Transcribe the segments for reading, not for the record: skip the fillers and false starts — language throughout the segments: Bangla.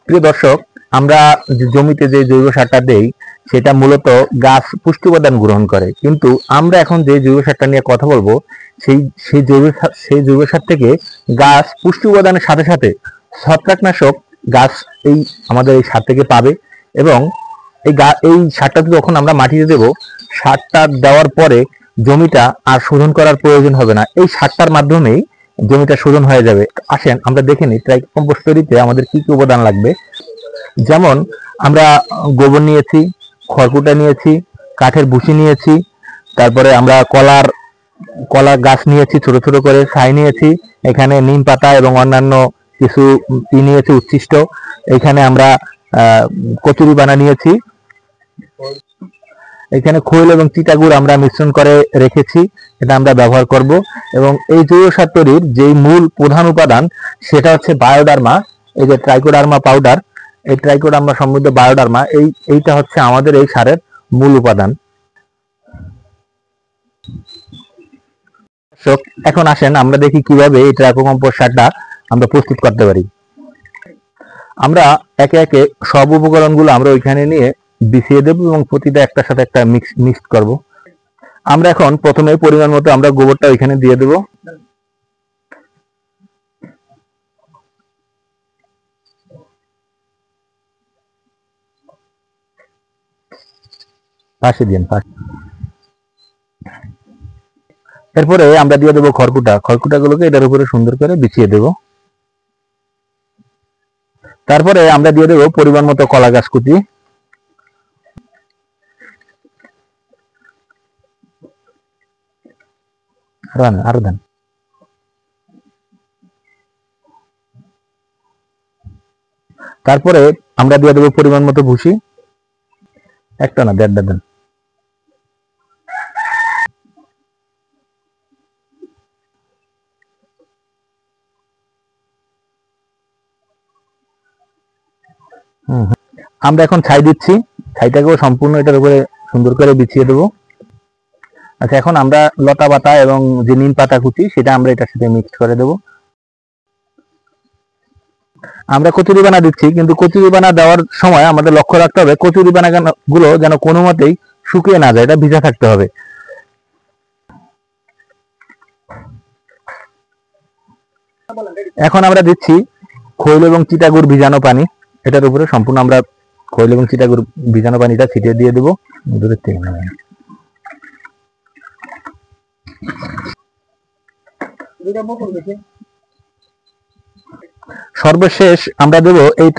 প্রিয় দর্শক, আমরা জমিতে যে জৈব সারটা দেই সেটা মূলত গাছ পুষ্টি উপাদান গ্রহণ করে, কিন্তু আমরা এখন যে জৈব সারটা নিয়ে কথা বলবো সেই সেই জৈব সার থেকে গাছ পুষ্টি উপাদানের সাথে সাথে ছত্রাকনাশক গাছ এই আমাদের এই সার থেকে পাবে। এবং এই সারটা যখন আমরা মাটিতে দেব, সারটা দেওয়ার পরে জমিটা আর শোধন করার প্রয়োজন হবে না, এই সারটার মাধ্যমেই জমিটা শোধন হয়ে যাবে। আসেন আমরা দেখে নিই ট্রাই কম্পোস্ট তৈরিতে আমাদের কি কি উপাদান লাগবে। যেমন আমরা গোবর নিয়েছি, খড়কুটা নিয়েছি, কাঠের ভুসি নিয়েছি, তারপরে আমরা কলার গাছ নিয়েছি ছোট ছোট করে, ছাই নিয়েছি, এখানে নিম পাতা এবং অন্যান্য কিছু নিয়েছি উচ্ছিষ্ট, এখানে আমরা কচুরি বানা নিয়েছি, এখানে খৈল এবং চিটাগুড় আমরা মিশ্রণ করে রেখেছি, এটা আমরা ব্যবহার করব। এবং এই জৈব সার তৈরির যেই মূল প্রধান উপাদান সেটা হচ্ছে বায়োডার্মা। এই যে ট্রাইকোডার্মা পাউডার, এই ট্রাইকোডার্মা সমৃদ্ধ বায়োডার্মা, এইটা হচ্ছে আমাদের এই সারের মূল উপাদান। এখন আসেন আমরা দেখি কিভাবে এই ট্রাইকো কম্পোস্ট সারটা আমরা প্রস্তুত করতে পারি। আমরা একে একে সব উপকরণগুলো আমরা ওইখানে নিয়ে বিছিয়ে দেব এবং প্রতিটা একটার সাথে একটা মিক্স করব। আমরা এখন প্রথমে পরিমাণ মতো আমরা গোবরটা ওইখানে দিয়ে দেব। পাশে দিন। এরপরে আমরা দিয়ে দেবো খড়কুটাগুলোকে এটার উপরে সুন্দর করে বিছিয়ে দেব। তারপরে আমরা দিয়ে দেবো পরিমাণ মতো কলা গাছ কুচি, আরো দেন। তারপরে আমরা দিয়ে দেবো পরিমাণ মতো ভুসি, একটা না দেড়টা দেন। আমরা এখন ছাই দিচ্ছি, ছাইটাকেও সম্পূর্ণ এটার উপরে সুন্দর করে বিছিয়ে দেবো। আচ্ছা, এখন আমরা লতা পাতা এবং যে নিম পাতা কুচি সেটা আমরা এটার সাথে মিক্স করে দেবো। আমরা কচুরি বানা দিচ্ছি, কিন্তু কচুরি বানা দেওয়ার সময় আমাদের লক্ষ্য রাখতে হবে কচুরি বানা গুলো যেন কোনো মতেই শুকিয়ে না যায়, এটা ভিজা থাকতে হবে। এখন আমরা দিচ্ছি খৈল এবং চিটাগুড় ভিজানো পানি, এটার উপরে সম্পূর্ণ আমরা খৈল এবং চিটাগুড় ভিজানো পানিটা ছিটিয়ে দিয়ে দেবো দূরের থেকে। সর্বশেষ আমরা দেবো এই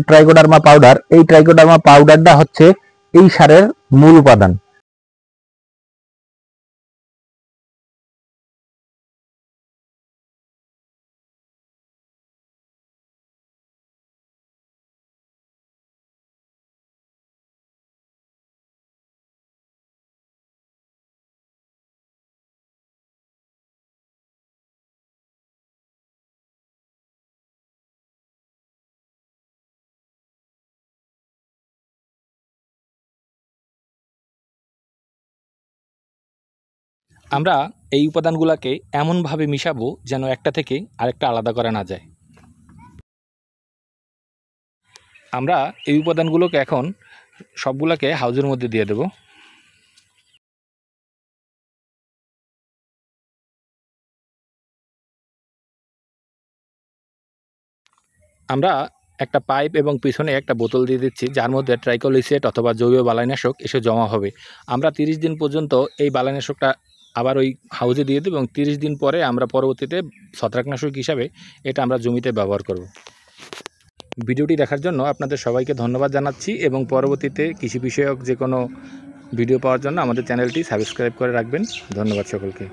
ট্রাইকোডার্মা পাউডার। এই ট্রাইকোডার্মা পাউডারটা হচ্ছে এই সারের মূল উপাদান। আমরা এই উপাদানগুলোকে এমনভাবে মিশাবো যেন একটা থেকে আরেকটা আলাদা করা না যায়। আমরা এই উপাদানগুলোকে এখন সবগুলোকে হাউজের মধ্যে দিয়ে দেব। আমরা একটা পাইপ এবং পিছনে একটা বোতল দিয়ে দিচ্ছি, যার মধ্যে ট্রাইকোলিসেট অথবা জৈব বালাইনাশক এসে জমা হবে। আমরা 30 দিন পর্যন্ত এই বালাইনাশকটা আবার ওই হাউজে দিয়ে দেব এবং 30 দিন পরে আমরা পরবর্তীতে ছত্রাকনাশক হিসাবে এটা আমরা জমিতে ব্যবহার করব। ভিডিওটি দেখার জন্য আপনাদের সবাইকে ধন্যবাদ জানাচ্ছি এবং পরবর্তীতে কৃষি বিষয়ক যে কোনো ভিডিও পাওয়ার জন্য আমাদের চ্যানেলটি সাবস্ক্রাইব করে রাখবেন। ধন্যবাদ সকলকে।